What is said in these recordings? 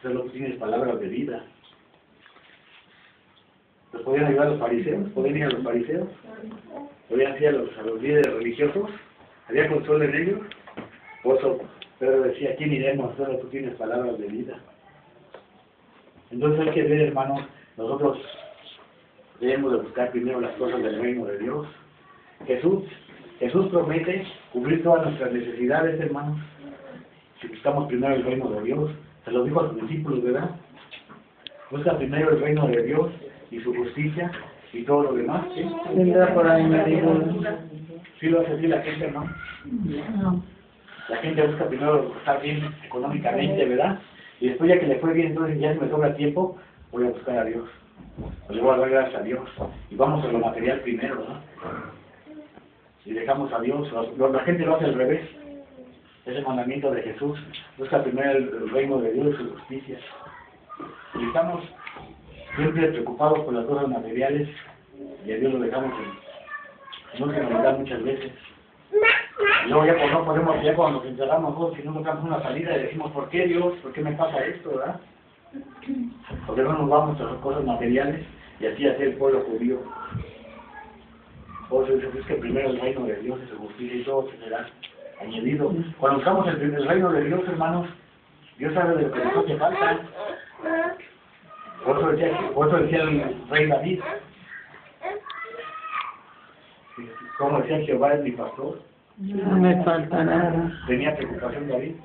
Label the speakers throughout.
Speaker 1: Solo tienes palabras de vida. ¿Los podían ayudar a los fariseos? ¿Podían ir a los fariseos? ¿Podían ir a los líderes religiosos? ¿Había consuelo en ellos? Por eso Pedro decía, ¿a quién iremos? Solo tú tienes palabras de vida. Entonces hay que ver, hermanos, nosotros debemos de buscar primero las cosas del reino de Dios. Jesús promete cubrir todas nuestras necesidades, hermanos, si buscamos primero el reino de Dios. Se lo dijo a sus discípulos, ¿verdad? Busca primero el reino de Dios y su justicia y todo lo demás, ¿sí?
Speaker 2: Vendrá por ahí, me digo.
Speaker 1: ¿Sí lo hace así la gente, hermano?
Speaker 2: No.
Speaker 1: La gente busca primero estar bien económicamente, ¿verdad? Y después ya que le fue bien, entonces ya me sobra tiempo, voy a buscar a Dios. Pues le voy a dar gracias a Dios. Y vamos a lo material primero, ¿verdad? Y dejamos a Dios. La gente lo hace al revés. Es el mandamiento de Jesús. Busca primero el reino de Dios y su justicia. Y estamos siempre preocupados por las cosas materiales y a Dios lo dejamos en última lugar muchas veces. Y luego ya no podemos, ya cuando nos encerramos nosotros, si no encontramos una salida y decimos, ¿por qué Dios? ¿Por qué me pasa esto? ¿Verdad? Porque no nos vamos a las cosas materiales y así hacer el pueblo judío. Por eso dice, busque primero el reino de Dios y su justicia y todo se será añadido. Cuando buscamos el reino de Dios, hermanos, Dios sabe de lo que nos hace falta. Por eso decía el rey David, como decía, Jehová es mi pastor.
Speaker 2: No me falta nada.
Speaker 1: Tenía preocupación David.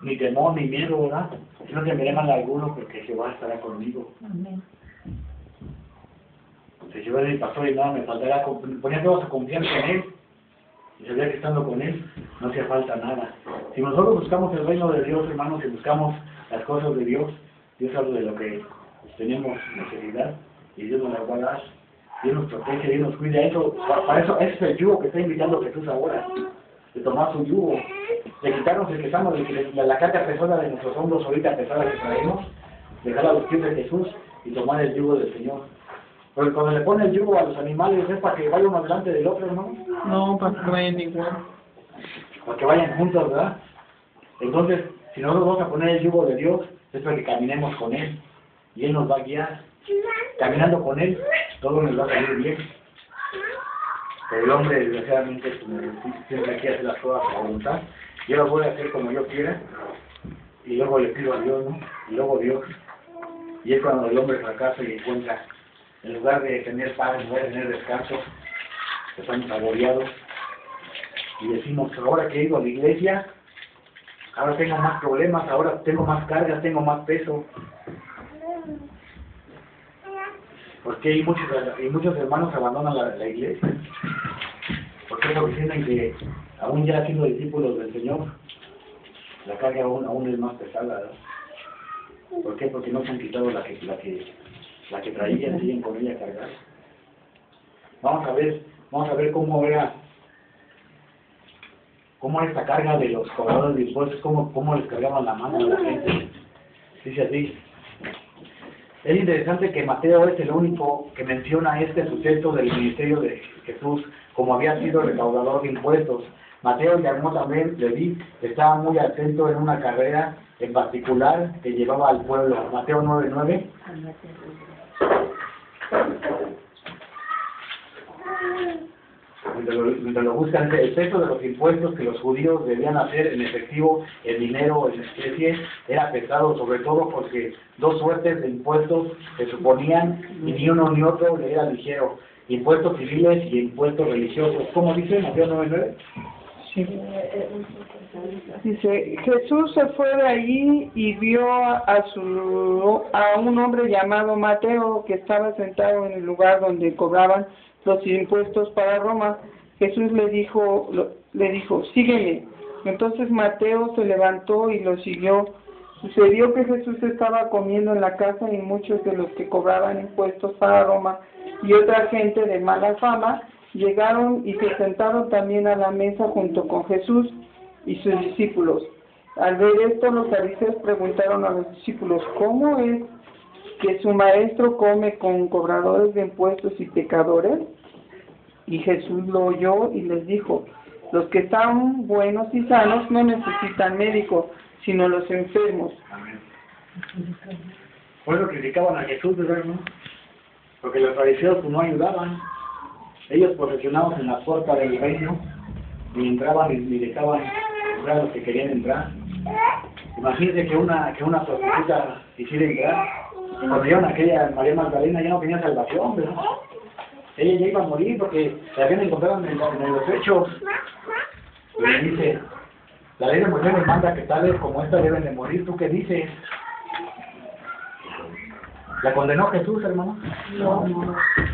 Speaker 1: Ni temor, ni miedo, ¿verdad? Si no temeré mal alguno, porque Jehová estará conmigo.
Speaker 2: Amén.
Speaker 1: Si Jehová es mi pastor y nada me faltará, ponía toda su confianza en Él. Y sabía que estando con Él no hacía falta nada. Si nosotros buscamos el reino de Dios, hermanos, y buscamos las cosas de Dios, Dios sabe de lo que tenemos necesidad y Dios nos las va a dar. Dios nos protege, Dios nos cuida. Para eso, ese es el yugo que está invitando Jesús ahora, de tomar su yugo, de quitarnos el pesado, de la carga pesada de nuestros hombros ahorita pesada que traemos, dejar a los pies de Jesús y tomar el yugo del Señor. Porque cuando le pone el yugo a los animales es para que vayan uno delante del otro, ¿no?
Speaker 2: No, para que vayan igual.
Speaker 1: Para que vayan juntos, ¿verdad? Entonces, si nosotros vamos a poner el yugo de Dios, es para que caminemos con Él. Y Él nos va a guiar. Caminando con Él, todo nos va a salir bien. Pero el hombre, desgraciadamente, siempre quiere hacer las cosas a su voluntad. Yo las voy a hacer como yo quiera. Y luego le pido a Dios, ¿no? Y luego Dios. Y es cuando el hombre fracasa y encuentra, en lugar de tener paz, en lugar de tener descanso, estamos agobiados. Y decimos, ahora que he ido a la iglesia, ahora tengo más problemas, ahora tengo más cargas, tengo más peso. Porque hay muchos hermanos abandonan la iglesia. Porque es porque sienten que, aún ya siendo discípulos del Señor, la carga aún es más pesada, ¿verdad? ¿Por qué? Porque no se han quitado la que traían, siguen con ella cargada. Vamos a ver cómo era esta carga de los cobradores de impuestos, cómo les cargaban la mano a la gente. Dice así. Es interesante que Mateo es el único que menciona este suceso del ministerio de Jesús como había sido recaudador de impuestos. Mateo llamó también, Leví, estaba muy atento en una carrera en particular que llevaba al pueblo. Mateo 9:9. Mientras lo buscan, el peso de los impuestos que los judíos debían hacer en efectivo, en dinero, en especie, era pesado, sobre todo porque dos suertes de impuestos se suponían y ni uno ni otro le era ligero: impuestos civiles y impuestos religiosos. ¿Cómo dice Mateo 9:9?
Speaker 2: Sí. Dice, Jesús se fue de allí y vio a un hombre llamado Mateo que estaba sentado en el lugar donde cobraban los impuestos para Roma. Jesús le dijo, sígueme. Entonces Mateo se levantó y lo siguió. Sucedió que Jesús estaba comiendo en la casa y muchos de los que cobraban impuestos para Roma y otra gente de mala fama llegaron y se sentaron también a la mesa junto con Jesús y sus discípulos. Al ver esto, los fariseos preguntaron a los discípulos, ¿cómo es que su maestro come con cobradores de impuestos y pecadores? Y Jesús lo oyó y les dijo, los que están buenos y sanos no necesitan médico, sino los enfermos.
Speaker 1: Amén. Por eso criticaban a Jesús, ¿verdad, no? Porque los fariseos pues, no ayudaban. Ellos posicionados en la puerta del reino, ni entraban ni dejaban entrar a los que querían entrar. Imagínense que una prostituta quisiera entrar. Cuando llegaron aquella María Magdalena ya no tenía salvación, ¿verdad? Ella ya iba a morir porque la habían encontrado en los hechos. Y le dice, la ley de Moisés nos manda que tales como esta deben de morir. ¿Tú qué dices? ¿La condenó Jesús, hermano?
Speaker 2: No.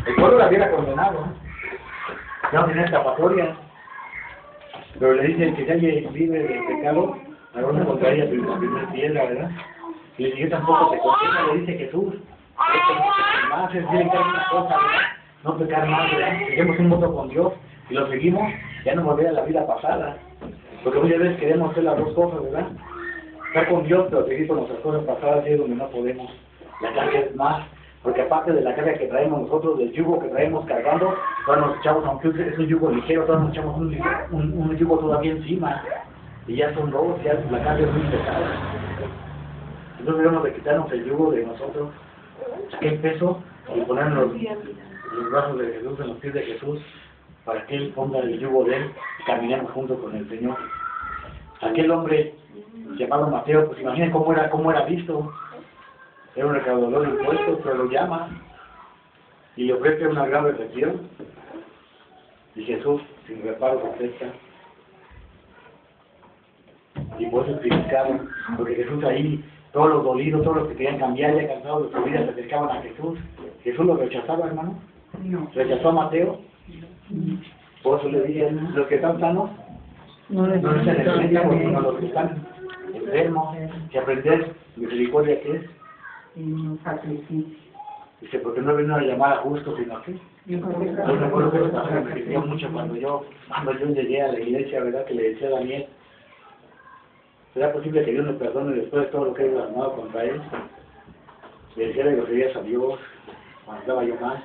Speaker 1: El pueblo la hubiera condenado. Ya no tenía escapatoria. Pero le dice que si alguien vive del pecado, ahora encontraría la primera piedra, ¿verdad? Y le dice, yo tampoco te condeno, le dice Jesús. Más es bien una cosa, ¿verdad? No pecar más, ¿verdad? Seguimos un voto con Dios y lo seguimos, ya no volver a la vida pasada. Porque muchas veces queremos hacer las dos cosas, ¿verdad? Estar con Dios, pero seguir con nuestras cosas pasadas y es donde no podemos. La carga es más, porque aparte de la carga que traemos nosotros, del yugo que traemos cargando, todos nos echamos, aunque es un yugo ligero, todos nos echamos un yugo todavía encima. Y ya son dos, ya la carga es muy pesada. Entonces debemos de quitarnos el yugo de nosotros, aquel peso, y ponernos los brazos de Jesús, en los pies de Jesús, para que Él ponga el yugo de Él y caminemos juntos con el Señor. Aquel hombre llamado Mateo, pues imaginen cómo era visto. Era un recaudador de impuestos, pero lo llama y le ofrece una gran recepción. Y Jesús, sin reparo, acepta. Y por eso criticaron, porque Jesús ahí, todos los dolidos, todos los que querían cambiar, ya cansados de su vida, se acercaban a Jesús. Jesús lo rechazaba, hermano.
Speaker 2: No.
Speaker 1: Rechazó a Mateo. Por eso le dije, los que están sanos, no necesitan el médico, sino los que están enfermos, que aprender misericordia que es. Dice, porque no vino a llamar a justos, sino a qué. Yo me acuerdo que eso me sirvió mucho cuando yo llegué a la iglesia, ¿verdad? Que le decía a Daniel, ¿será posible que Dios me perdone después de todo lo que he blasmado contra él? Le decía de groserías a Dios, cuando estaba yo mal.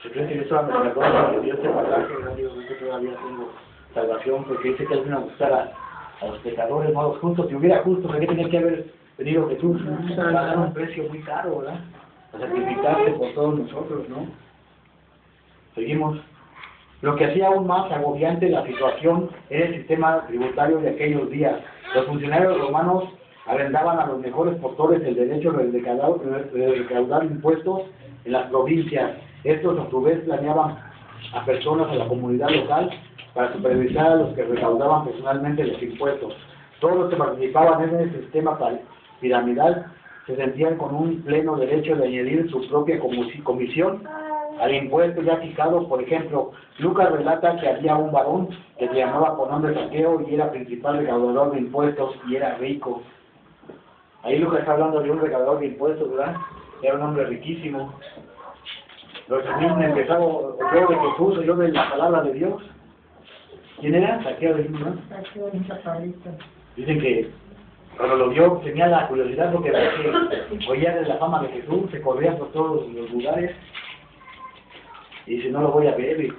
Speaker 1: ¿Se cree que Dios todavía me perdona? Que Dios te pasaje, no digo que todavía tengo salvación, porque dice que Él vino a buscar a los pecadores, no a los justos. Si hubiera justos, ¿por qué tenía que haber venido Jesús? Pagar un precio muy caro, ¿verdad? A sacrificarse por todos nosotros, ¿no? Seguimos. Lo que hacía aún más agobiante la situación era el sistema tributario de aquellos días. Los funcionarios romanos arrendaban a los mejores postores el derecho de recaudar impuestos en las provincias. Estos a su vez planeaban a personas de la comunidad local para supervisar a los que recaudaban personalmente los impuestos. Todos los que participaban en ese sistema piramidal se sentían con un pleno derecho de añadir su propia comisión al impuesto ya fijado. Por ejemplo, Lucas relata que había un varón que se llamaba por nombre Zaqueo y era principal recaudador de impuestos y era rico. Ahí Lucas está hablando de un recaudador de impuestos, ¿verdad? Era un hombre riquísimo. Los niños empezaron, oyó de Jesús, oyó de la palabra de Dios. ¿Quién era? Zaqueo, ¿no? Dicen que cuando lo vio tenía la curiosidad porque oía de la fama de Jesús, se corría por todos los lugares y dice, no lo voy a ver, y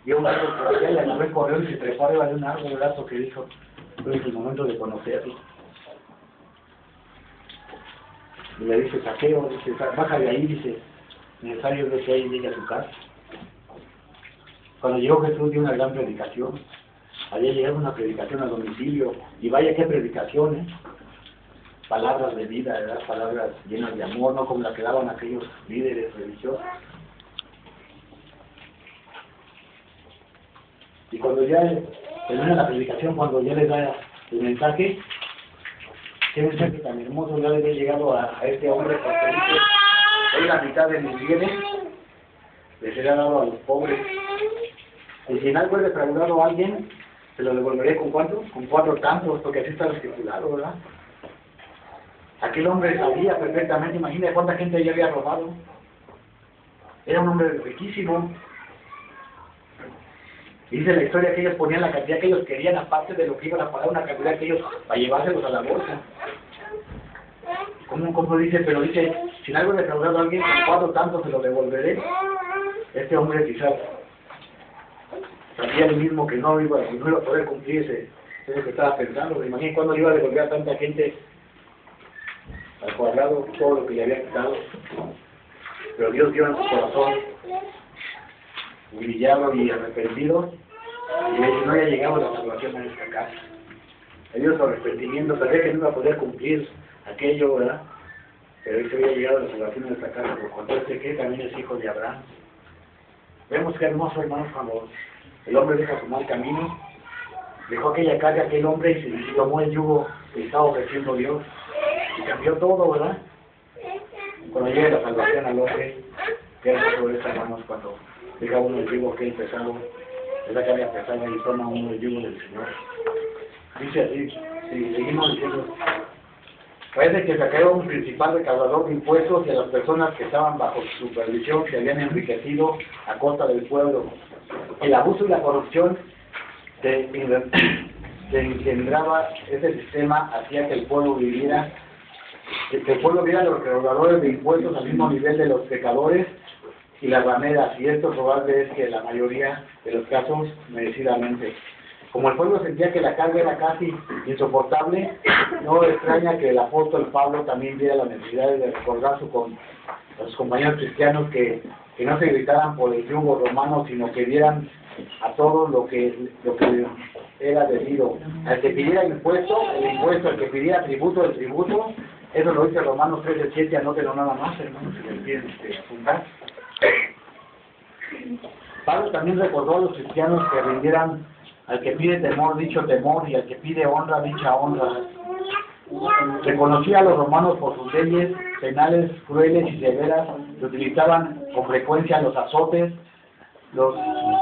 Speaker 1: vio un árbol por allá y la nave corrió y se trepó arriba de un árbol, ¿verdad? Porque dijo, es el momento de conocerlo. Y le dice, Zaqueo, dice, baja de ahí, dice, necesario es que ahí llegue a su casa. Cuando llegó Jesús dio una gran predicación. Había llegado una predicación al domicilio, y vaya qué predicaciones, palabras de vida, ¿verdad? Palabras llenas de amor, no como las que daban aquellos líderes religiosos. Y cuando ya termina la predicación, cuando ya les da el mensaje, qué mensaje tan hermoso ya le había llegado a este hombre, porque dice, hoy la mitad de mis bienes les será dado a los pobres, y si en algo he defraudado a alguien, se lo devolveré con ¿cuánto? Con 4 tantos, porque así está estipulado, ¿verdad? Aquel hombre sabía perfectamente, imagina cuánta gente ya había robado. Era un hombre riquísimo. Dice la historia que ellos ponían la cantidad que ellos querían, aparte de lo que iban a pagar, una cantidad que ellos, para llevárselos a la bolsa. ¿Cómo dice? Pero dice, si algo le defraudado a alguien, con 4 tantos se lo devolveré. Este hombre quizás sabía él mismo que no iba a poder cumplir Es lo que estaba pensando. Imagínate cuándo iba a devolver a tanta gente al cuadrado todo lo que le había quitado. Pero Dios dio en su corazón humillado y arrepentido, y no había llegado la salvación a esta casa. Dio su arrepentimiento, sabía que no iba a poder cumplir aquello, ¿verdad? Pero él había llegado la salvación a esta casa, por cuanto este que también es hijo de Abraham. Vemos que hermoso, hermanos, cuando el hombre deja su mal camino, dejó aquella carga aquel hombre y tomó el yugo que estaba ofreciendo Dios, y cambió todo, ¿verdad? Cuando llegue la salvación al hombre, que es sobre eso, hermanos, cuando deja uno el yugo que es pesado, esa carga pesada y toma uno el yugo del Señor. Dice así, si seguimos diciendo, parece que sacaron un principal recaudador de impuestos y a las personas que estaban bajo su supervisión se habían enriquecido a costa del pueblo. El abuso y la corrupción que engendraba ese sistema hacía que el pueblo viera a los recaudadores de impuestos al mismo nivel de los pecadores y las rameras, y esto probable es que la mayoría de los casos merecidamente. Como el pueblo sentía que la carga era casi insoportable, no extraña que el apóstol Pablo también viera la necesidad de recordar a sus compañeros cristianos que no se gritaran por el yugo romano, sino que dieran a todos lo que era debido. Al que pidiera impuesto, el impuesto; al que pidiera tributo, el tributo. Eso lo dice Romanos 3:7, anótenlo nada más, hermanos, si les quieren apuntar. Pablo también recordó a los cristianos que rindieran al que pide temor, dicho temor, y al que pide honra, dicha honra. Reconocía a los romanos por sus leyes penales crueles y severas, que utilizaban con frecuencia los azotes, los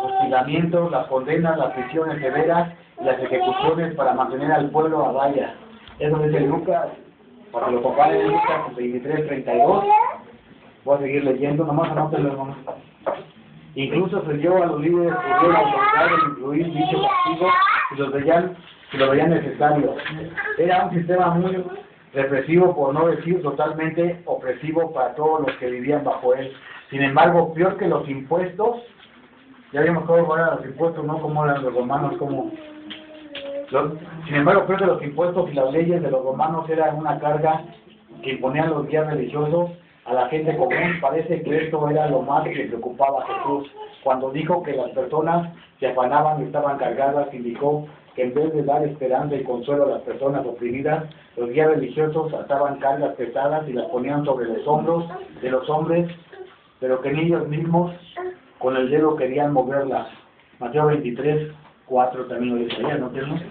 Speaker 1: hostigamientos, las condenas, las prisiones severas y las ejecuciones para mantener al pueblo a raya. Eso dice Lucas, para que lo comparen en Lucas 23:32. Voy a seguir leyendo, nomás anótenlo, hermanos. Incluso se dio a los líderes judíos la autoridad de incluir dicho castigo si lo veían necesario. Era un sistema muy represivo, por no decir totalmente opresivo para todos los que vivían bajo él. Sin embargo, peor que los impuestos, ya vimos cómo eran los impuestos, no como eran los romanos, sin embargo, peor que los impuestos y las leyes de los romanos era una carga que imponían los guías religiosos a la gente común. Parece que esto era lo más que le preocupaba a Jesús. Cuando dijo que las personas se afanaban y estaban cargadas, indicó que en vez de dar esperanza y consuelo a las personas oprimidas, los guías religiosos ataban cargas pesadas y las ponían sobre los hombros de los hombres, pero que ni ellos mismos con el dedo querían moverlas. Mateo 23:4 también lo dice allá, ¿no tenemos?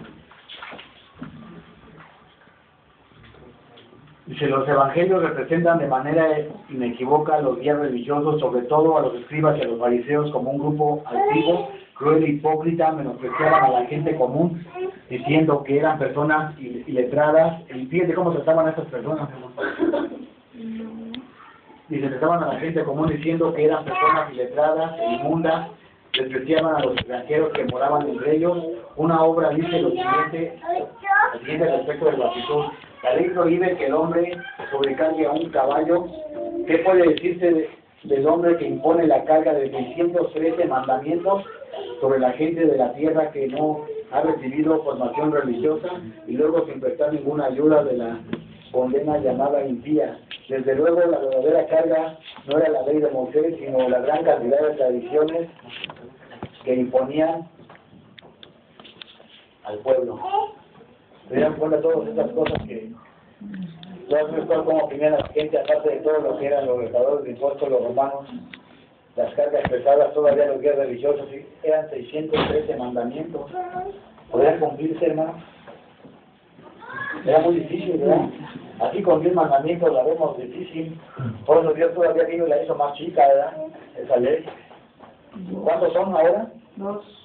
Speaker 1: Dice, los evangelios representan de manera inequívoca a los guías religiosos, sobre todo a los escribas y a los fariseos, como un grupo altivo, cruel e hipócrita. Menospreciaban a la gente común, diciendo que eran personas iletradas. Y fíjate cómo trataban a estas personas. Dice, trataban a la gente común diciendo que eran personas iletradas e inmundas. Despreciaban a los extranjeros que moraban entre ellos. Una obra dice lo siguiente respecto de la actitud. La ley prohíbe que el hombre sobrecargue a un caballo. ¿Qué puede decirse del hombre que impone la carga de 613 mandamientos sobre la gente de la tierra que no ha recibido formación religiosa y luego sin prestar ninguna ayuda de la condena llamada impía? Desde luego la verdadera carga no era la ley de Moisés, sino la gran cantidad de tradiciones que imponían al pueblo. Se dan cuenta de todas estas cosas como opinan la gente, aparte de todo lo que eran los recaudadores de impuestos, los romanos, las cargas pesadas, todavía los guías religiosos, eran 613 mandamientos. ¿Podrían cumplirse, hermano? Era muy difícil, ¿verdad? Así con 10 mandamientos la vemos difícil. Por eso Dios todavía vino y la hizo más chica, ¿verdad? Esa ley. ¿Cuántos son ahora?
Speaker 2: 2.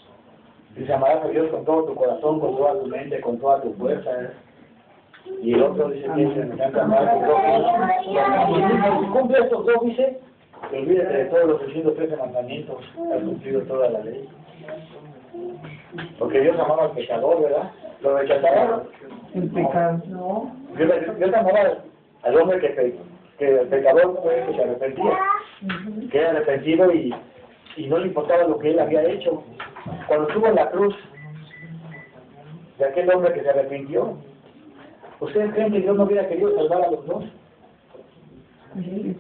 Speaker 1: Dice, amarás a Dios con todo tu corazón, con toda tu mente, con toda tu fuerza. Y el otro dice que se me encanta amar a tu prójimo. Si cumple estos dos, dice, que olvídate de todos los 613 mandamientos. Has cumplido toda la ley. Porque Dios amaba al pecador, ¿verdad? Lo rechazaba.
Speaker 2: El pecado, no.
Speaker 1: Dios amaba al hombre que el pecador fue que se arrepentía. Que era arrepentido y no le importaba lo que él había hecho. Cuando estuvo en la cruz, de aquel hombre que se arrepintió. ¿Ustedes creen que Dios no hubiera querido salvar a los dos?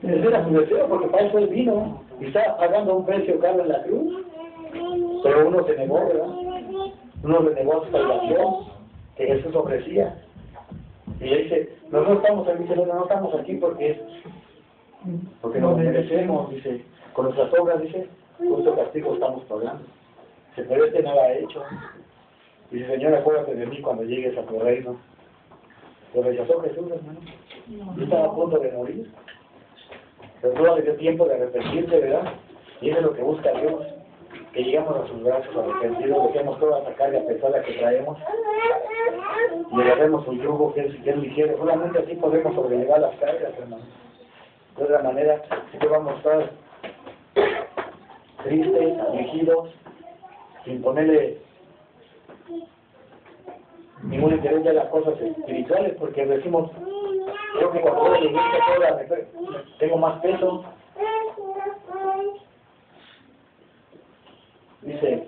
Speaker 1: Ese era su deseo, porque para eso él vino y estaba pagando un precio caro en la cruz. Pero uno se negó, ¿verdad? Uno renegó su salvación que Jesús ofrecía. Y le dice, nosotros estamos aquí, no estamos aquí porque nos merecemos, dice, con nuestras obras, dice, justo castigo estamos pagando. Pero este nada ha hecho. Dice, Señor, acuérdate de mí cuando llegues a tu reino. Lo rechazó Jesús, hermano. Yo estaba a punto de morir. Pero todo le dio tiempo de arrepentirse, ¿verdad? Y eso es lo que busca Dios. Que llegamos a sus brazos arrepentidos, dejemos toda esa carga pesada que traemos y le demos su yugo que es ligero. Solamente así podemos sobrellevar las cargas, hermano. De otra manera, siempre vamos a estar tristes, afligidos, sin ponerle ningún interés de las cosas espirituales, porque decimos, creo que cuando voy a la iglesia tengo más peso. Dice,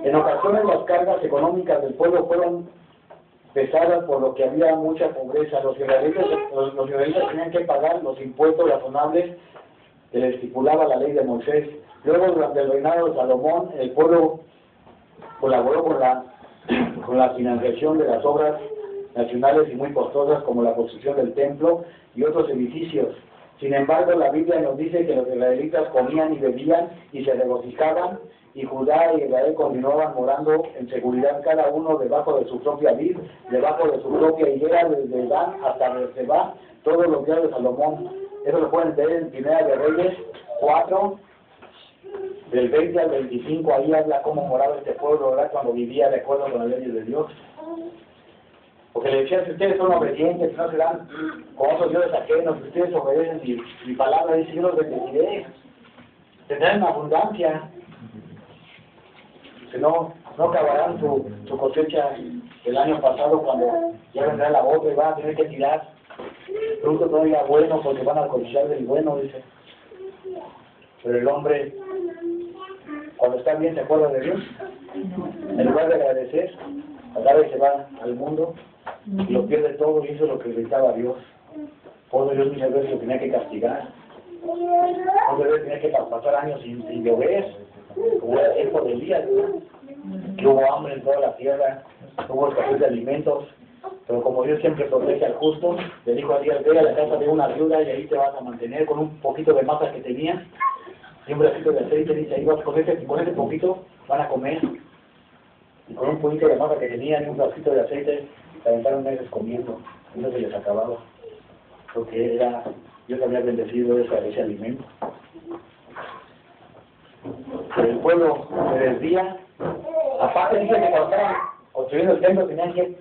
Speaker 1: en ocasiones las cargas económicas del pueblo fueron pesadas por lo que había mucha pobreza. Los israelitas tenían que pagar los impuestos razonables que les estipulaba la ley de Moisés. Luego, durante el reinado de Salomón, el pueblo colaboró con la financiación de las obras nacionales y muy costosas como la construcción del templo y otros edificios. Sin embargo, la Biblia nos dice que los israelitas comían y bebían y se regocijaban, y Judá y Israel continuaban morando en seguridad, cada uno debajo de su propia vid, debajo de su propia higuera, desde Dan hasta Berseba, todos los días de Salomón. Eso lo pueden ver en Primera de Reyes 4, del 20 al 25, ahí habla cómo moraba este pueblo, ¿verdad?, cuando vivía de acuerdo con las leyes de Dios. Porque le decían, si ustedes son obedientes, si no serán como otros dioses ajenos, si ustedes obedecen mi palabra, dice, yo los bendeciré, tendrán abundancia. Que no acabarán su cosecha el año pasado, cuando ya vendrá la otra y van a tener que tirar fruto todavía bueno, porque van a cosechar del bueno, dice. Pero el hombre, cuando está bien, se acuerda de Dios. En lugar de agradecer, agarra y se va al mundo y lo pierde todo, y eso es lo que gritaba a Dios. Por eso Dios muchas veces lo tenía que castigar. Muchas veces tenía que pasar años sin llover, como era el tiempo del día, ¿no? Que hubo hambre en toda la tierra, hubo escasez de alimentos, pero como Dios siempre protege al justo, le dijo a Díaz, ve a la casa de una viuda y ahí te vas a mantener con un poquito de masa que tenía, y un bracito de aceite, dice, ahí vas con ese poquito, van a comer, y con un poquito de masa que tenían y un bracito de aceite, se aventaron meses comiendo, y no se les acababa, porque Dios había bendecido ese alimento. Pero el pueblo se desvía. Aparte dice que cuando estaban construyendo el templo tenían que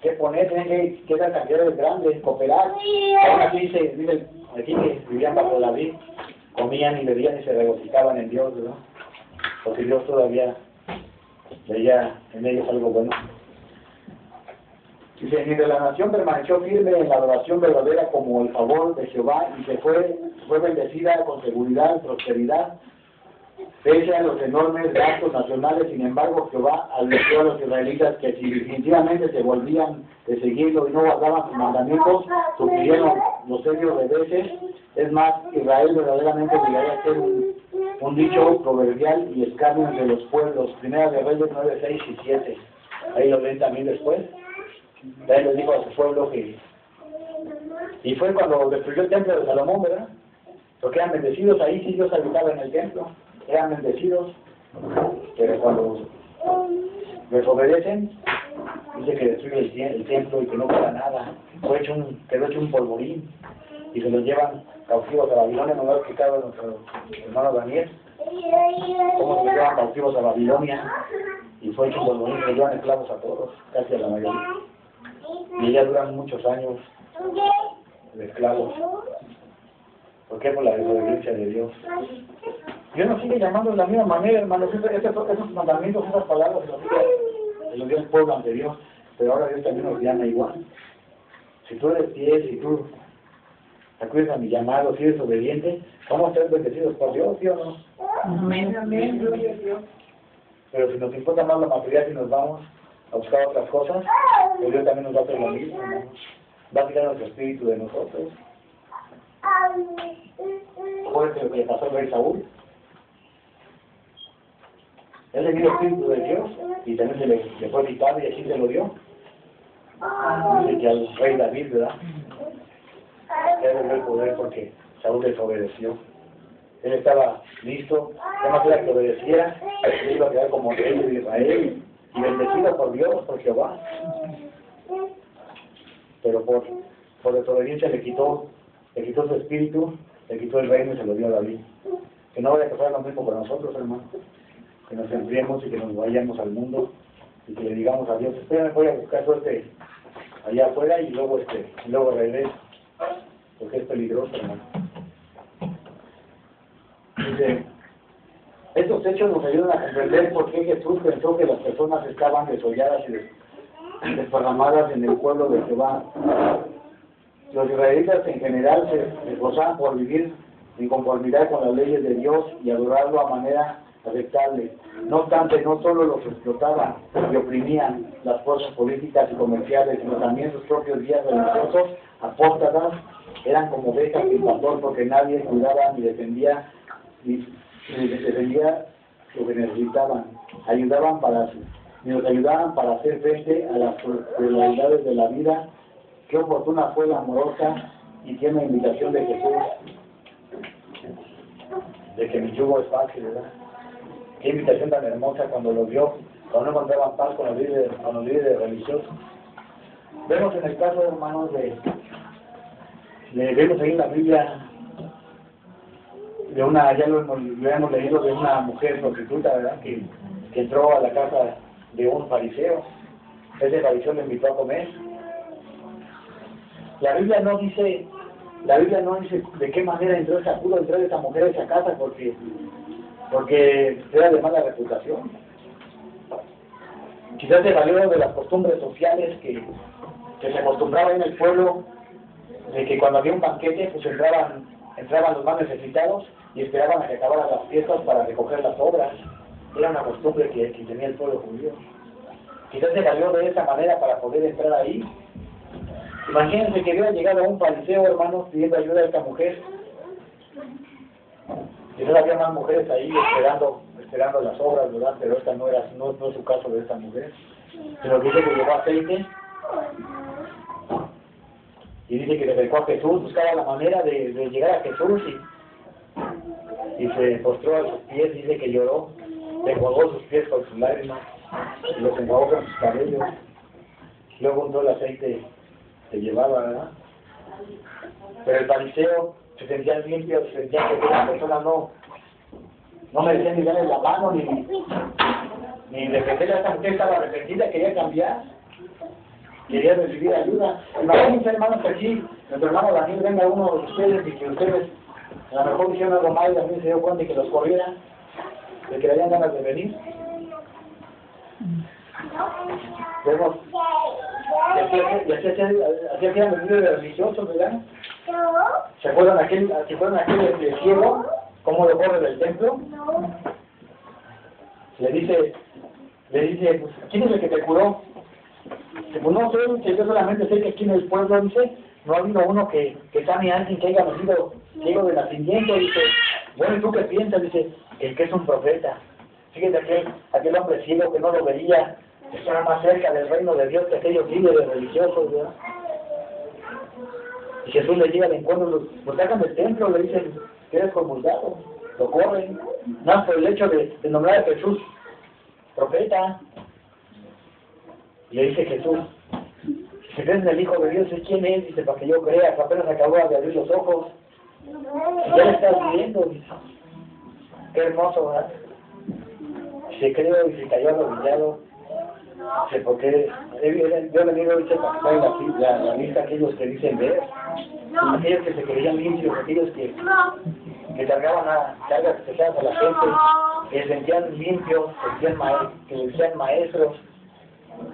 Speaker 1: tenían que dar cantidades grandes, cooperar. Aún así dice aquí que vivían bajo la vid, comían y bebían y se regocijaban en Dios, ¿verdad? Porque Dios todavía veía en ellos algo bueno. Dice, mientras la nación permaneció firme en la adoración verdadera como el favor de Jehová, y se fue bendecida con seguridad y prosperidad, pese a los enormes gastos nacionales. Sin embargo, Jehová advirtió a los israelitas que si definitivamente se volvían de seguirlo y no guardaban sus mandamientos, sufrieron los serios reveses. Es más, Israel verdaderamente llegaría a ser un dicho proverbial y escarnio entre los pueblos. Primera de Reyes 9, 6 y 7. Ahí lo ven también después. Él les dijo a su pueblo que... Y fue cuando destruyó el templo de Salomón, ¿verdad? Porque eran bendecidos, ahí sí Dios habitaba en el templo. Eran bendecidos, pero cuando desobedecen, dice que destruye el templo y que no queda nada. Quedó hecho un polvorín y se los llevan cautivos a Babilonia. ¿No lo ha explicado nuestro hermano Daniel? Cómo se los llevan cautivos a Babilonia y fue hecho un polvorín, se llevan esclavos a todos, casi a la mayoría. Y ya duran muchos años de esclavos. ¿Por qué? Por la desobediencia de Dios. Dios nos sigue llamando de la misma manera, hermanos. Esos mandamientos, esas palabras se los dio el pueblo ante Dios, pero ahora Dios también nos llama igual. Si tú eres fiel, si tú acudes a mi llamado, si eres obediente, vamos a ser bendecidos por Dios, ¿sí o no?
Speaker 2: Amén, amén, gloria a Dios.
Speaker 1: Pero si nos importa más la material, si nos vamos, a buscar otras cosas, pues Dios también nos va a hacer lo mismo, ¿no? Va a quitar nuestro espíritu de nosotros. Acuérdense lo que le pasó al rey Saúl. Él le dio el espíritu de Dios y también le fue quitado y así se lo dio. Dice que al rey David, ¿verdad? Él le dio el poder porque Saúl desobedeció. Él estaba listo, además era que obedeciera, él iba a quedar como rey de Israel y bendecido por Dios, por Jehová. Pero por desobediencia le quitó su espíritu, le quitó el reino y se lo dio a David. Que no vaya a pasar lo mismo con nosotros, hermano. Que nos enfriemos y que nos vayamos al mundo y que le digamos a Dios, espérame, voy a buscar suerte allá afuera y luego regreso, porque es peligroso, hermano. Dice, estos hechos nos ayudan a comprender por qué Jesús pensó que las personas estaban desolladas y desparramadas en el pueblo de Jehová. Los israelitas en general se esforzaban por vivir en conformidad con las leyes de Dios y adorarlo a manera aceptable. No obstante, no solo los explotaban y oprimían las fuerzas políticas y comerciales, sino también sus propios guías religiosos, apóstatas, eran como ovejas sin pastor porque nadie cuidaba ni defendía lo que necesitaban. Nos ayudaban para hacer frente a las realidades de la vida. Qué oportuna fue la amorosa y tierna invitación de Jesús, de que mi yugo es fácil, ¿verdad? Qué invitación tan hermosa cuando lo vio, cuando no encontraban paz con los líderes religiosos. Vemos en el caso, hermanos, vemos ahí en la Biblia de ya lo hemos leído, de una mujer prostituta, ¿verdad? Que entró a la casa de un fariseo. Ese fariseo le invitó a comer. La Biblia no dice de qué manera pudo entrar esa mujer a esa casa porque era de mala reputación. Quizás se valió de las costumbres sociales que se acostumbraba en el pueblo, de que cuando había un banquete pues entraban los más necesitados y esperaban a que acabaran las fiestas para recoger las obras. Era una costumbre que tenía el pueblo judío. Quizás se valió de esa manera para poder entrar ahí. Imagínense que hubiera llegado un fariseo, hermanos, pidiendo ayuda a esta mujer. Quizás había más mujeres ahí esperando las obras, ¿verdad? Pero esta no es su caso de esta mujer. Sino que dice que llevó aceite y dice que se acercó a Jesús, buscaba la manera de llegar a Jesús y se postró a sus pies, dice que lloró, le enjuagó sus pies con sus lágrimas y los enjuagó con sus cabellos. Luego untó el aceite que llevaba, ¿verdad? Pero el fariseo se sentía limpio, se sentía que la persona no merecía ni darle la mano ni defender a esta mujer. Estaba arrepentida, quería cambiar, quería recibir ayuda. Imagínense, hermanos, que aquí nuestro hermano Daniel venga a uno de ustedes y que ustedes a lo mejor hicieron algo mal y también se dio cuenta y que los corriera, de que le hayan ganas de venir. Vemos, y así hacían los líderes religiosos, ¿verdad? ¿Se acuerdan aquel ciego? ¿Cómo lo corre del templo? Le dice, pues, ¿quién es el que te curó? Dice, pues no sé, que yo solamente sé que aquí en el pueblo, dice, no ha habido uno que sane a alguien que haya nacido ciego de nacimiento. Dice, bueno, ¿y tú qué piensas? Dice, que es un profeta. Fíjate aquel hombre ciego que no lo veía, estaba más cerca del reino de Dios que aquellos líderes religiosos, ¿verdad? Y Jesús le llega al encuentro, lo sacan del templo, le dicen que eres comulgado, lo corren, más por el hecho de nombrar a Jesús profeta. Y le dice Jesús, si crees en el Hijo de Dios, ¿quién es? Dice, para que yo crea, que apenas acabó de abrir los ojos, y ya le estás viendo, dice, qué hermoso, ¿verdad? Se creó y se cayó arrodillado. Dice, porque yo he venido a la lista aquellos que dicen ver, aquellos que se creían limpios, aquellos que cargaban cargas pesadas a la gente, que se sentían limpios, que decían maestros,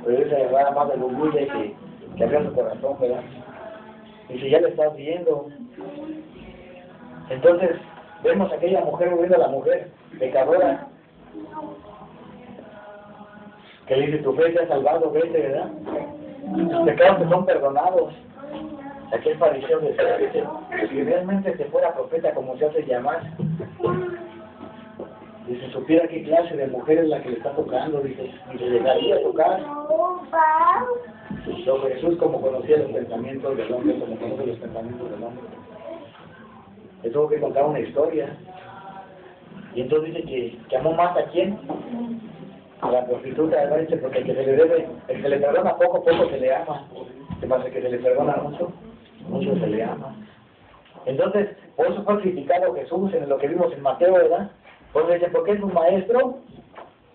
Speaker 1: pero esa era más de orgullo que abrió su corazón, ¿verdad? Dice, ya le estás viendo. Entonces, vemos a aquella mujer volviendo a la mujer pecadora. que le dice, tu fe te ha salvado, vete, ¿verdad? Los pecados que son perdonados. Aquel fariseo decía, dice, si realmente se fuera profeta como se hace llamar, dice, supiera qué clase de mujer es la que le está tocando, dice, ni le llegaría a tocar. Pero Jesús, como conocía los pensamientos del hombre, como conoce los pensamientos del hombre, le tuvo que contar una historia. Y entonces dice que amó más a quién, a la prostituta, ¿verdad? Dice, porque el que se le debe, el que le perdona poco, poco se le ama. ¿Qué pasa? Que se le perdona mucho, mucho se le ama. Entonces, por eso fue criticado Jesús en lo que vimos en Mateo, ¿verdad? Porque dice, ¿por qué es un maestro?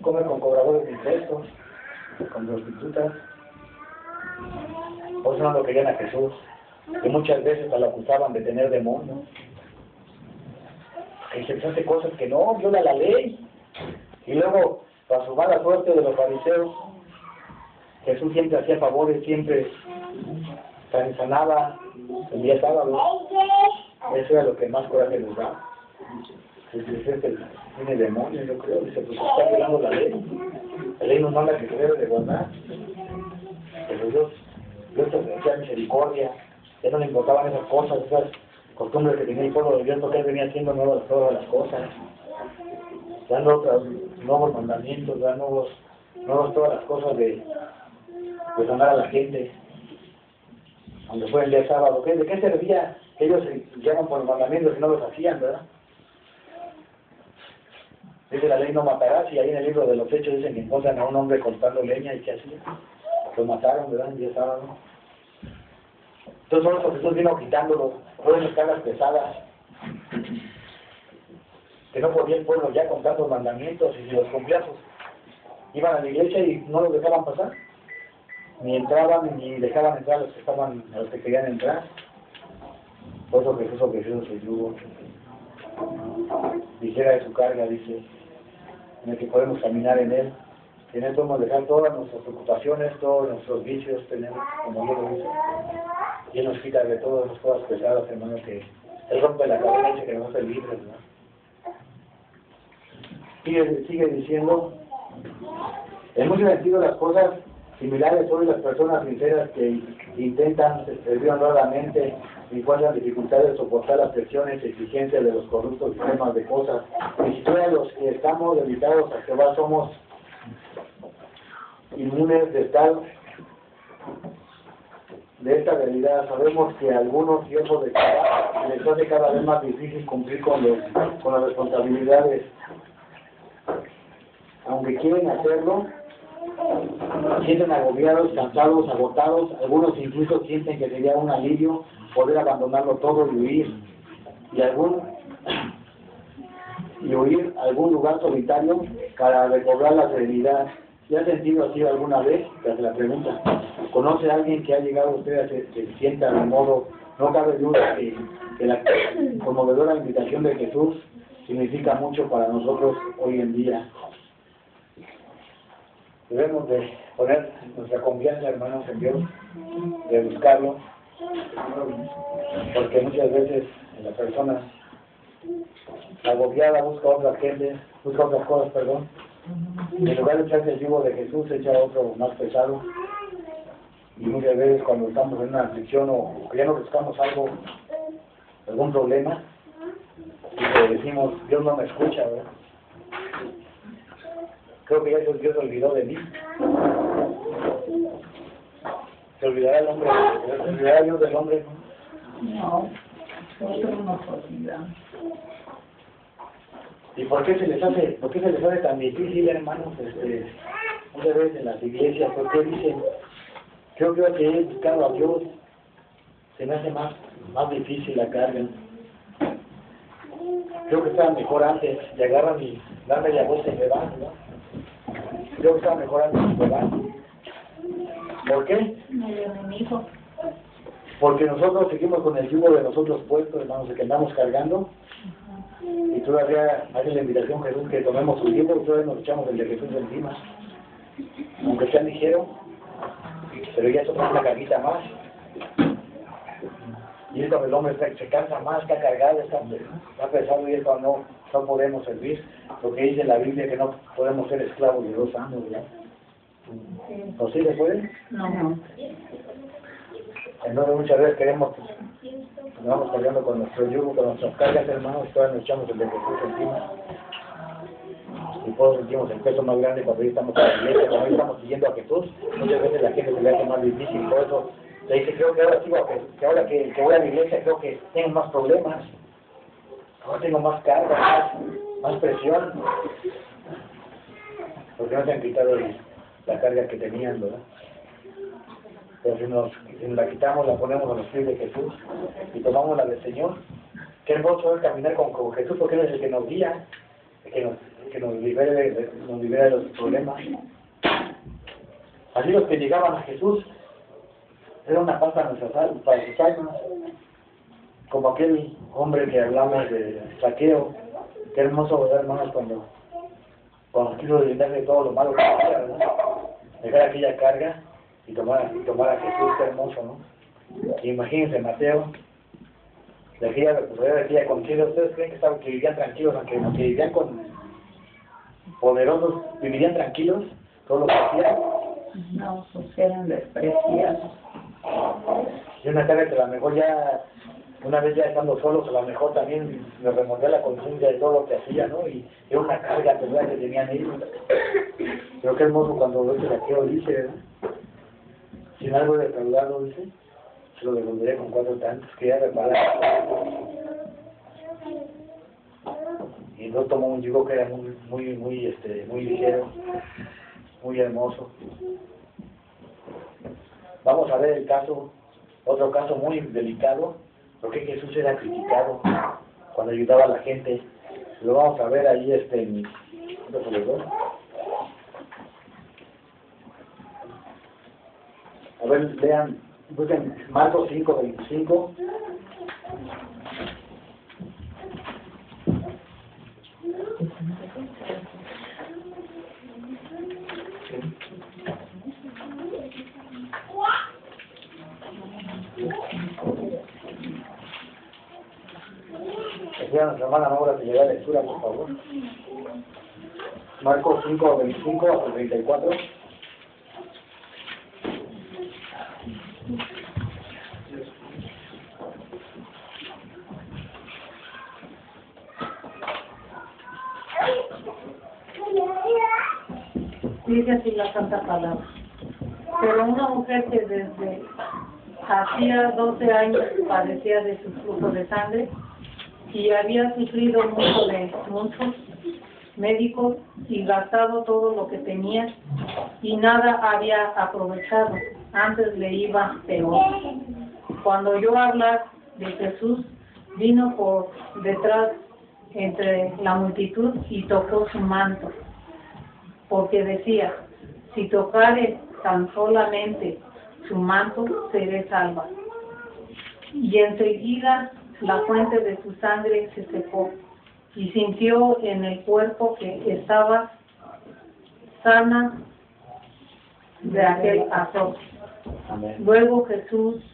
Speaker 1: Come con cobradores de impuestos, con prostitutas. Por eso no lo querían a Jesús, que muchas veces hasta lo acusaban de tener demonios. Que se hace cosas que no, viola la ley. Y luego, para su mala suerte de los fariseos, Jesús siempre hacía favores, siempre sanaba el día sábado. Eso era lo que más coraje les da. Tiene demonios, yo creo. Dice, pues está violando la ley. La ley nos manda que se debe de guardar. Pero Dios hacía misericordia. Ya no le importaban esas cosas, esas costumbres que tenía el pueblo de Dios, porque él venía haciendo todas las cosas. Dando otros nuevos mandamientos, dando todas las cosas de sanar a la gente. Aunque fue el día sábado, ¿de qué servía? Ellos se llaman por los mandamientos y no los hacían, ¿verdad? Dice la ley no matarás, y ahí en el libro de los Hechos dicen que encuentran a un hombre cortando leña, y ¿qué hacía? Lo mataron, ¿verdad? El día sábado. Entonces por eso Jesús vino quitándolo, todas esas cargas pesadas, que no podía el pueblo ya con tantos mandamientos, y si los cumplía, pues iban a la iglesia y no los dejaban pasar, ni entraban, ni dejaban entrar a los que querían entrar. Por eso Jesús ofreció su yugo, ligera de su carga, dice, en el que podemos caminar en él. En él podemos dejar todas nuestras preocupaciones, todos nuestros vicios, tenemos, como yo lo dice, y él nos quita de todas las cosas pesadas, hermano, que él rompe la cadena y dice que nos hace libres, ¿no? Sigue diciendo, en muchos sentidos las cosas similares son las personas sinceras que intentan servir honradamente y encuentran dificultades de soportar las presiones y exigencias de los corruptos sistemas de cosas. Ni siquiera los que estamos dedicados a Jehová somos inmunes de esta realidad. Sabemos que a algunos tiempos de Jehová les hace cada vez más difícil cumplir con las responsabilidades. Aunque quieren hacerlo, sienten agobiados, cansados, agotados. Algunos incluso sienten que sería un alivio poder abandonarlo todo y huir. Y huir a algún lugar solitario para recobrar la serenidad. ¿Se ha sentido así alguna vez? Te hace la pregunta. ¿Conoce a alguien que ha llegado a usted a que se sienta de modo? No cabe duda que la conmovedora invitación de Jesús significa mucho para nosotros hoy en día. Debemos de poner nuestra confianza, hermanos, en Dios, de buscarlo, porque muchas veces la persona agobiada busca otras cosas, y en lugar de echarse el yugo de Jesús, se echa otro más pesado, y muchas veces cuando estamos en una aflicción o ya nos buscamos algún problema, y decimos, Dios no me escucha, ¿verdad? Creo que ya Dios se olvidó de mí. ¿Se olvidará el hombre? ¿Se olvidará Dios del hombre?
Speaker 3: No, nosotros nos olvidamos.
Speaker 1: ¿Y por qué se les hace tan difícil, hermanos? Muchas veces en las iglesias, ¿por qué dicen? Creo que he buscado a Dios, se me hace más difícil la carga. Creo que estaba mejor antes, y agarran y darme la voz y me van, ¿no? Creo que estaba mejor antes y me van. ¿Por qué? Porque nosotros seguimos con el yugo de nosotros puestos, hermanos, el que andamos cargando. Y todavía hace la invitación Jesús que tomemos su yugo y todavía nos echamos el de Jesús encima. Aunque sea ligero, pero ya es otra carguita más. Y es cuando el hombre se cansa más, está cargado, está pesado, y es cuando no podemos servir. Lo que dice la Biblia, que no podemos ser esclavos de dos amos, ¿verdad? ¿O sí le pueden?
Speaker 3: No.
Speaker 1: Entonces muchas veces queremos, nos vamos cargando con nuestro yugo, con nuestras cargas, hermanos, y todavía nos echamos el de Jesús encima. Y todos sentimos el peso más grande cuando hoy estamos en la iglesia, cuando hoy estamos siguiendo a Jesús. Muchas veces la gente se le hace más difícil, por eso le dice, creo que ahora sigo, que ahora que voy a la iglesia, creo que tengo más problemas, ahora tengo más carga, más presión, porque no te han quitado la carga que tenían, ¿verdad? Pero si nos la quitamos, la ponemos a los pies de Jesús y tomamos la del Señor. Qué hermoso es caminar con Jesús, porque Él es el que nos guía, el que nos libera de los problemas. Así los que llegaban a Jesús era una paz para sus almas, como aquel hombre que hablamos de Zaqueo. Qué hermoso, ¿verdad, hermanos? Cuando quiso librarse de todo lo malo que hacía, ¿verdad? Dejar aquella carga y tomar a Jesús, qué hermoso, ¿no? Imagínense, Mateo, decía contigo, ¿ustedes creen que vivían tranquilos, aunque vivían con poderosos, vivirían tranquilos todo lo que hacían?
Speaker 3: No, pues eran despreciados.
Speaker 1: Y una carga que a lo mejor ya, una vez ya estando solos, a lo mejor también me remordía la conciencia de todo lo que hacía, ¿no? Y era una carga que tenían ellos. Pero qué hermoso cuando este Zaqueo dice, ¿verdad? Sin algo defraudado, dice, se lo devolveré con 4 tantos que ya reparado. Y entonces tomó un yugo que era muy ligero, muy hermoso. Vamos a ver otro caso muy delicado, porque Jesús era criticado cuando ayudaba a la gente. Lo vamos a ver ahí en a ver, lean, busquen Marcos 5:25. Decía nuestra hermana Maura que le da lectura, por favor. Marcos 5:25 hasta 34.
Speaker 3: Dice así la santa palabra. Pero una mujer que desde hacía 12 años padecía de su flujo de sangre y había sufrido mucho de muchos médicos y gastado todo lo que tenía y nada había aprovechado, antes le iba peor. Cuando oyó hablar de Jesús, vino por detrás entre la multitud y tocó su manto, porque decía, si tocare tan solamente su manto, seré salva. Y enseguida la fuente de su sangre se secó, y sintió en el cuerpo que estaba sana de aquel azote. Luego Jesús,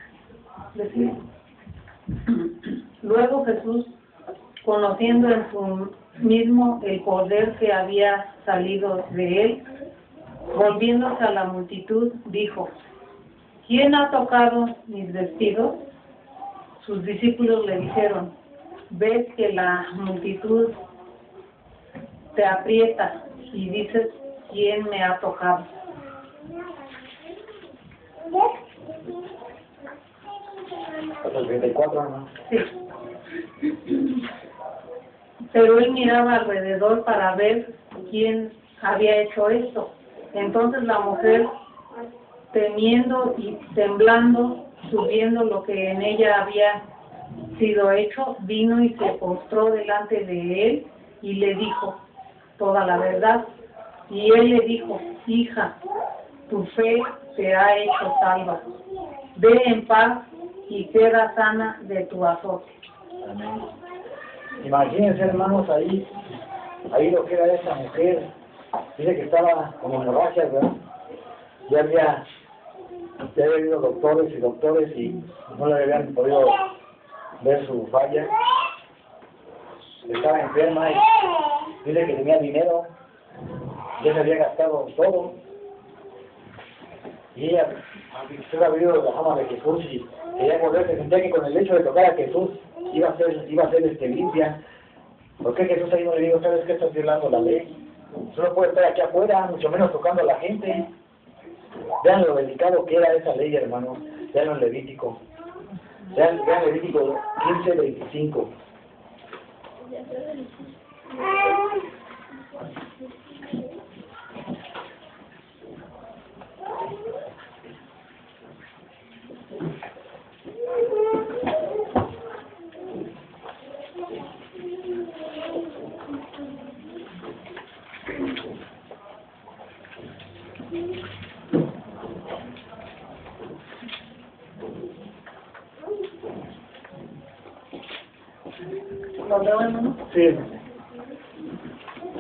Speaker 3: conociendo en su mismo el poder que había salido de él, volviéndose a la multitud, dijo, ¿quién ha tocado mis vestidos? Sus discípulos le dijeron, ves que la multitud te aprieta y dices, ¿quién me ha tocado?
Speaker 1: Hasta el 34, ¿no?
Speaker 3: Sí. Pero él miraba alrededor para ver quién había hecho esto. Entonces la mujer, temiendo y temblando, subiendo lo que en ella había sido hecho, vino y se postró delante de él y le dijo toda la verdad. Y él le dijo, hija, tu fe te ha hecho salva. Ve en paz y queda sana de tu azote.
Speaker 1: Amén. Imagínense, hermanos, ahí lo que era esa mujer. Dice que estaba como hemorragia, ¿verdad? Ya había habido doctores y no le habían podido ver su falla. Estaba enferma y dice que tenía dinero, ya se había gastado todo. Y ella, usted ha oído la fama de Jesús y quería volverse, sentía que con el hecho de tocar a Jesús iba a ser limpia. ¿Por qué Jesús ahí no le dijo, sabes que estás violando la ley? Tú no puedes estar aquí afuera, mucho menos tocando a la gente. Vean lo delicado que era esa ley, hermanos. Vean en Levítico. Vean Levítico 15:25.
Speaker 3: ¿Lo veo, hermano?
Speaker 1: Sí.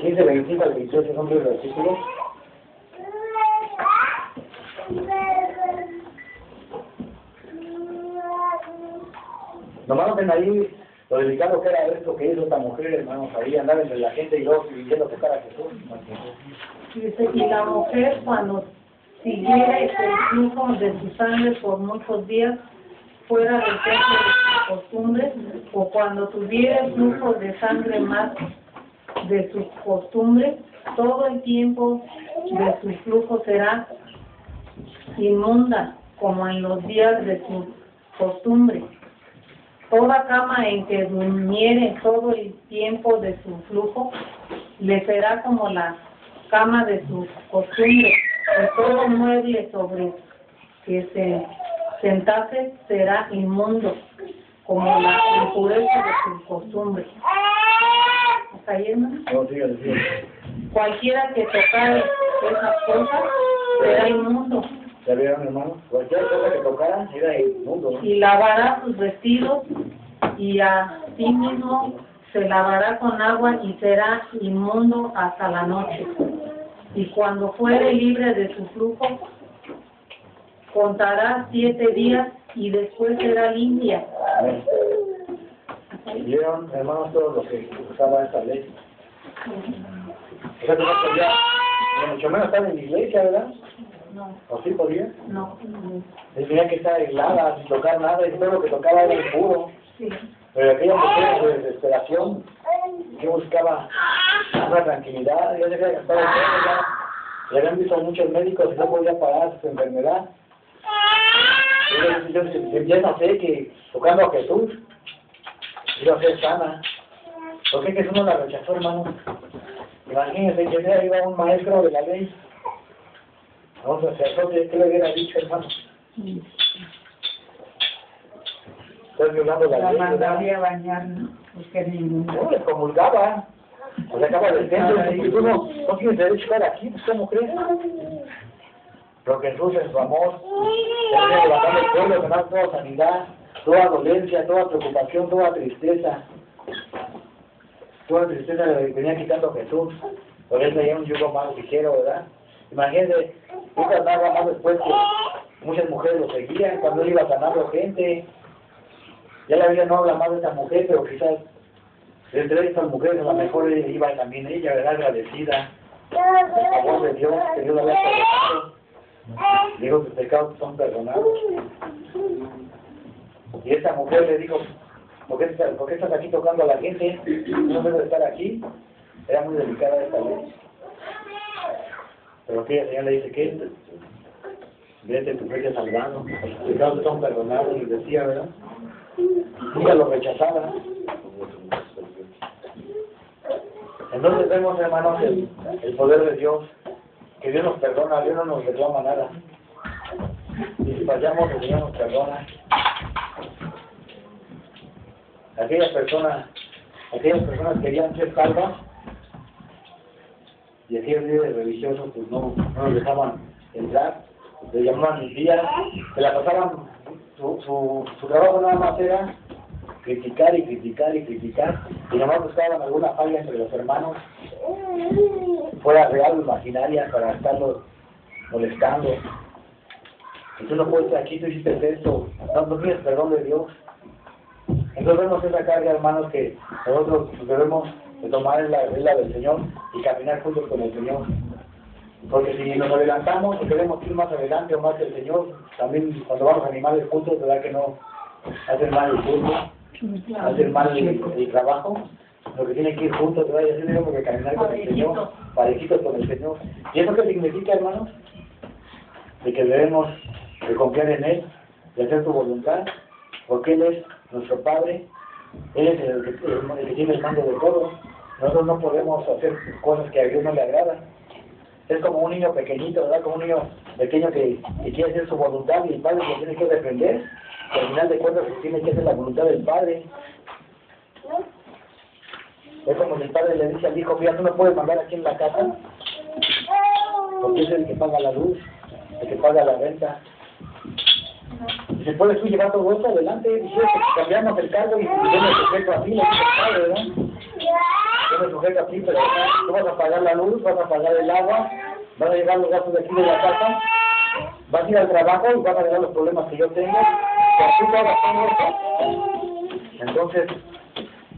Speaker 1: 15:25 al 28 son los versículos. Nomás ven ahí lo delicado que era esto que hizo esta mujer, hermanos, ahí andar entre la gente y luego yendo a tocar a Jesús.
Speaker 3: Dice, y la mujer cuando siguiera el flujo de su sangre por muchos días fuera del templo de sus costumbres, o cuando tuviera el flujo de sangre más de sus costumbres, todo el tiempo de su flujo será inmunda, como en los días de su costumbre. Toda cama en que durmiere todo el tiempo de su flujo, le será como la cama de su costumbre, y todo mueble sobre que se sentase será inmundo, como la impureza de su costumbre. ¿Hasta ahí, hermano?
Speaker 1: No, síguale.
Speaker 3: Cualquiera que tocare esas cosas será inmundo,
Speaker 1: ¿Ya vieron, hermanos? Cualquier cosa que tocara era inmundo, ¿no?
Speaker 3: y lavará sus vestidos, y a sí mismo se lavará con agua, y será inmundo hasta la noche. Y cuando fuere libre de su flujo, contará 7 días, y después será limpia.
Speaker 1: Amén. ¿Vieron, hermanos, todo lo que usaba esta ley? O sea, que no podía, mucho menos estar en la iglesia, ¿verdad?
Speaker 3: No,
Speaker 1: ¿O sí podía?
Speaker 3: no,
Speaker 1: Tenía que estar aislada, sin tocar nada, y todo lo que tocaba era impuro.
Speaker 3: sí.
Speaker 1: Pero aquella mujer en su desesperación, que buscaba una tranquilidad, ya se había gastado el dinero, ya le habían visto a muchos médicos y no podía parar su enfermedad. Yo empieza a sé que tocando a Jesús iba a ser sana. ¿Por qué Jesús no la rechazó, hermano? Imagínense que ya iba un maestro de la ley, a un sacerdote, ¿qué le hubiera dicho, hermano? Estás violando la
Speaker 2: La
Speaker 1: ley, ¿verdad?
Speaker 2: mandaría a bañar, ¿no? Porque era inmundo.
Speaker 1: No, les comulgaba. O sea, acaba del templo y tú no tienes derecho a estar aquí, pues, ¿cómo crees? Pero Jesús en su amor, venía levantando el pueblo, ganando toda sanidad, toda dolencia, toda preocupación, toda tristeza. Toda tristeza le venía quitando a Jesús. Por eso hay un yugo más ligero, ¿verdad? Imagínense, Lucas nada más después que muchas mujeres lo seguían, cuando él iba sanando gente. Ya la Biblia no habla más de esta mujer, pero quizás entre estas mujeres a lo mejor iba también ella, ¿verdad? Agradecida por favor de Dios, que Dios la había perdonado. Dijo, tus pecados son perdonados. Y esta mujer le dijo, ¿por qué estás aquí tocando a la gente? No debes estar aquí. Era muy delicada esta ley. Pero aquí el Señor le dice, ¿qué? Vete, tu fe te ha salvado. Tus pecados son perdonados, les decía, ¿verdad? Ella lo rechazaba. Entonces vemos, hermanos, el poder de Dios, que Dios nos perdona, Dios no nos reclama nada. Y si fallamos, el Señor nos perdona. Aquellas personas querían ser salvas, y aquellos líderes religiosos pues no nos dejaban entrar, le llamaban mis días, se la pasaban, su trabajo nada más era criticar y criticar y criticar, y nomás buscaban alguna falla entre los hermanos, fuera real o imaginaria, para estarlos molestando. Y tú no puedes estar aquí, tú hiciste esto, no tienes perdón de Dios. Entonces vemos esa carga, hermanos, que nosotros debemos de tomar es la del Señor y caminar juntos con el Señor. Porque si nos adelantamos o queremos ir más adelante o más que el Señor, también cuando vamos a animales juntos, ¿verdad que no hacen mal el turno, hacen mal el trabajo? Lo que tiene que ir juntos, ¿verdad? Y así tenemos que caminar con el Señor, parejitos con el Señor. ¿Y eso qué significa, hermanos? De que debemos de confiar en Él, de hacer su voluntad, porque Él es nuestro Padre, Él es el que tiene el mando de todo. Nosotros no podemos hacer cosas que a Dios no le agradan. Es como un niño pequeñito, ¿verdad? Como un niño pequeño que quiere hacer su voluntad y el Padre lo tiene que defender. Y al final de cuentas tiene que hacer la voluntad del Padre. Es como si el Padre le dice al hijo, mira, tú no puedes mandar aquí en la casa, porque es el que paga la luz, el que paga la renta. Y se puede tú llevar todo esto adelante, diciendo que cambiamos el cargo y yo me sujeto a ti, le dice el Padre, ¿verdad? Yo me sujeto a ti, pero tú vas a pagar la luz, vas a pagar el agua, vas a llevar los gastos de aquí de la casa, vas a ir al trabajo y vas a llevar los problemas que yo tengo, que tú no hagas todo esto. Entonces,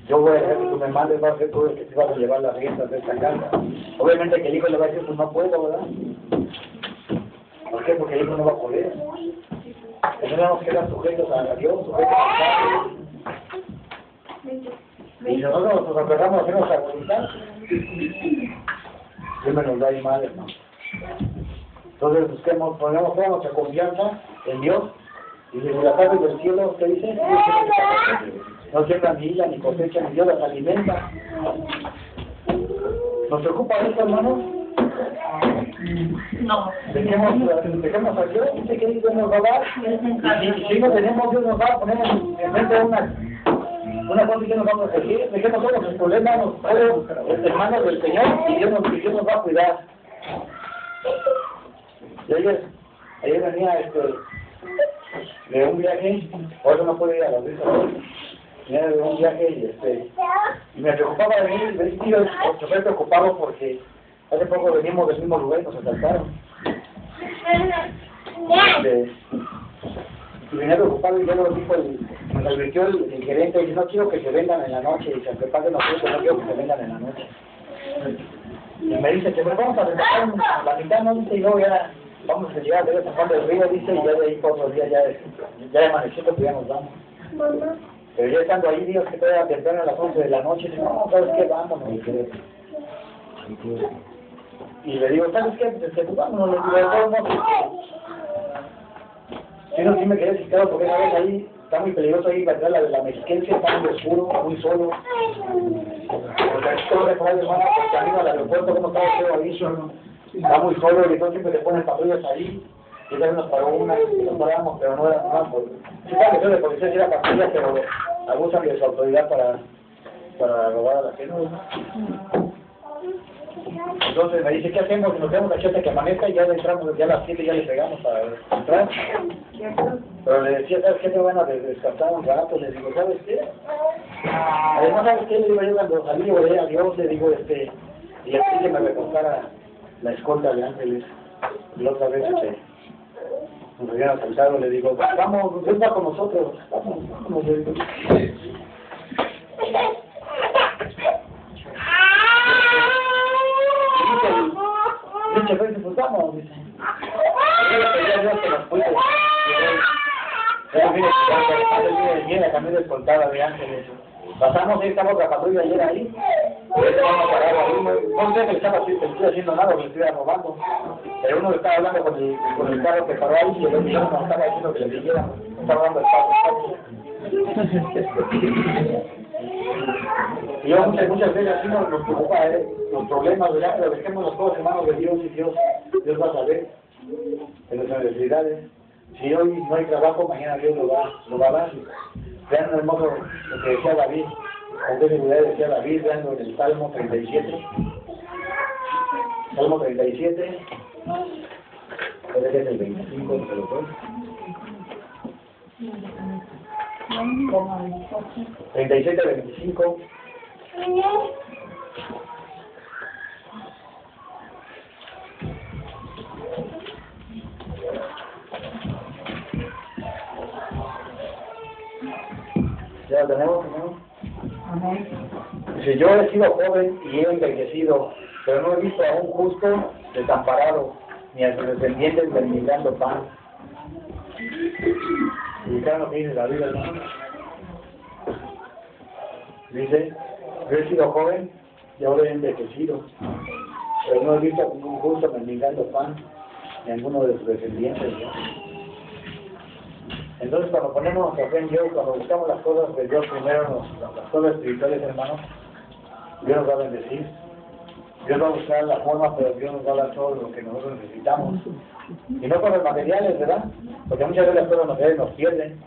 Speaker 1: yo voy a dejar que tú me mandes, vas a ser tú el que te vas a llevar las riendas de esta casa. Obviamente que el hijo le va a decir, pues no puedo, ¿verdad? ¿Por qué? Porque el hijo no va a poder. Tenemos que estar sujetos a Dios, sujetos a Dios. Y si nosotros nos aferramos a hacer nuestra voluntad, siempre nos da mal, hermano. Entonces busquemos, ponemos toda nuestra confianza en Dios. Y desde la parte del cielo, ¿usted dice? No siembra ni hila, ni cosecha, ni Dios las alimenta. ¿Nos preocupa esto, hermanos?
Speaker 3: No.
Speaker 1: Dejemos a Dios, dice que Dios nos va a dar. Y si no tenemos, Dios nos va a poner en frente una cosa que nos vamos a seguir. Dejemos todos los problemas, en manos del Señor, y Dios nos va a cuidar. Y ayer venía de un viaje, por eso no pude ir a la risa hoy. Venía de un viaje y me preocupaba de mí, el chofer preocupado porque hace poco venimos del mismo lugar y nos asaltaron. Y venía preocupado y ya lo dijo, nos advirtió el gerente y dice, no quiero que se vendan en la noche, y se preparen nosotros, no quiero que se vendan en la noche. Y me dice que nos vamos a rentar la mitad, no, dice, y luego ya vamos a llegar a San Juan del Río, dice, y ya de ahí por otros días ya amaneciendo, pues ya nos vamos. Pero ya estando ahí, Dios, que todavía temprano a las 11 de la noche, dice, no, ¿sabes qué? Vámonos. Y le digo, ¿sabes qué? Pues vámonos, le digo, de todos modos. Sí, no, sí me quedé citado porque una vez ahí, está muy peligroso ahí, para la de la Mexiquense, está muy oscuro, muy solo. Porque aquí todo se puede, hermano, por camino al aeropuerto, como estaba todo ahí, está muy solo, y entonces siempre se ponen patrullas ahí. Y ya nos paró una, y nos paramos, pero no era nada por... Sí, claro que soy de policía, sí era patrulla, pero abusan de su autoridad para robar a la gente. Entonces me dice, ¿qué hacemos? Si nos quedamos aquí hasta que amanezca y ya entramos, ya a las 7 ya le pegamos para entrar. Pero le decía, ¿sabes qué? Me van a descartar un rato. Le digo, ¿sabes qué? Además, ¿sabes qué? Le digo, yo cuando salí, oré a Dios, le digo, y así que me recortara la escolta de ángeles. Y la otra vez, nos habían asaltado, le digo, vamos, Dios va con nosotros, vamos, le digo. Muchas veces pues vamos, dice. Yo le pedí a Dios que nos cuide. Pero mire, viene la camioneta escoltada de ángeles. Pasamos, ahí estamos la patrulla ayer ahí. Ahorita vamos a parar ahí. No sé que le estaba haciendo nada, que le estuviera robando. Pero uno le estaba hablando con el carro que paró ahí y el otro nos estaba diciendo que le siguiera. Estaba hablando el paso. Y yo muchas veces así nos preocupa los problemas, ¿verdad? Pero dejemos las cosas en manos de Dios y Dios va a saber de nuestras necesidades. Si hoy no hay trabajo, mañana Dios lo va a dar. Vean lo hermoso lo que decía David, con qué seguridad decía David, vean en el Salmo 37. Salmo 37, puede ser el 25, no se lo puedo. 37, 25. ¿Ya lo tenemos, hermano? Dice, yo he sido joven y he envejecido, pero no he visto a un justo desamparado, ni a sus descendientes mendigando pan. ¿Y claro lo que dice la Biblia, hermano? Dice, yo he sido joven y ahora he envejecido, pero no he visto a ningún justo mendigando pan, ni a ninguno de sus descendientes, ¿no? Entonces, cuando ponemos nuestra fe en Dios, cuando buscamos las cosas de Dios primero, las cosas espirituales, hermanos, Dios nos va a bendecir. Dios va a buscar la forma, pero Dios nos va a dar todo lo que nosotros necesitamos. Y no con los materiales, ¿verdad? Porque muchas veces las cosas materiales nos pierden.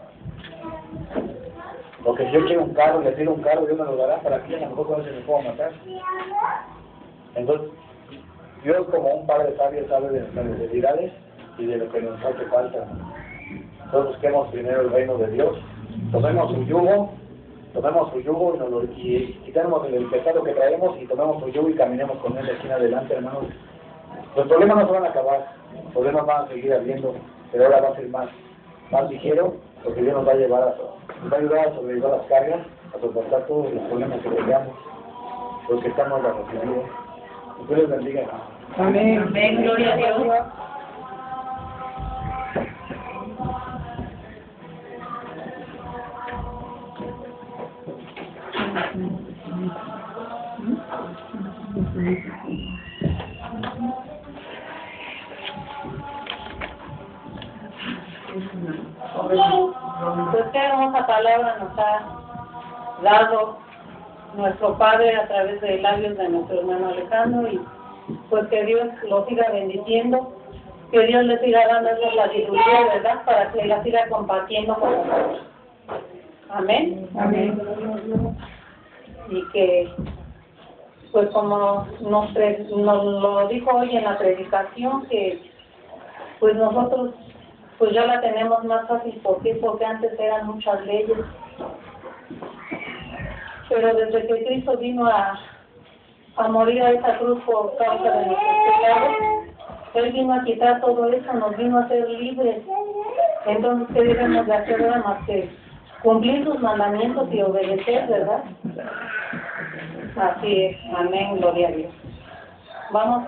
Speaker 1: Porque si yo quiero un carro, le pido un carro, Dios me lo dará para que a lo mejor con eso me puedo matar. Entonces, Dios como un Padre sabio sabe de nuestras necesidades y de lo que nos hace falta. Entonces busquemos primero el reino de Dios, tomemos su yugo y quitemos el pecado que traemos y tomemos su yugo y caminemos con él de aquí en adelante, hermanos. Los problemas no se van a acabar, los problemas van a seguir habiendo, pero ahora va a ser más ligero, porque Dios nos va a ayudar a sobrellevar las cargas, a soportar todos los problemas que tengamos, porque estamos bajo su yugo. Dios les bendiga, hermanos.
Speaker 2: Amén.
Speaker 3: Amén, gloria a Dios. Pues qué hermosa palabra nos ha dado nuestro Padre a través de labios de nuestro hermano Alejandro, y pues que Dios lo siga bendiciendo, que Dios le siga dando esa sabiduría, ¿verdad?, para que la siga compartiendo con nosotros. Amén.
Speaker 2: Amén.
Speaker 3: Y que, pues como nos lo dijo hoy en la predicación, que pues nosotros pues ya la tenemos más fácil. ¿Por qué? Porque antes eran muchas leyes. Pero desde que Cristo vino a morir a esa cruz por causa de nuestros pecados, Él vino a quitar todo eso, nos vino a hacer libres. Entonces, ¿qué debemos de hacer ahora más que cumplir sus mandamientos y obedecer, verdad? Así es. Amén, gloria a Dios. Vamos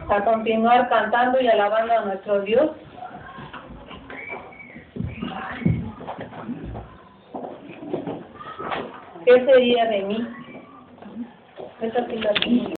Speaker 3: a continuar cantando y alabando a nuestro Dios. ¿Qué sería de mí? Esa sí la tengo.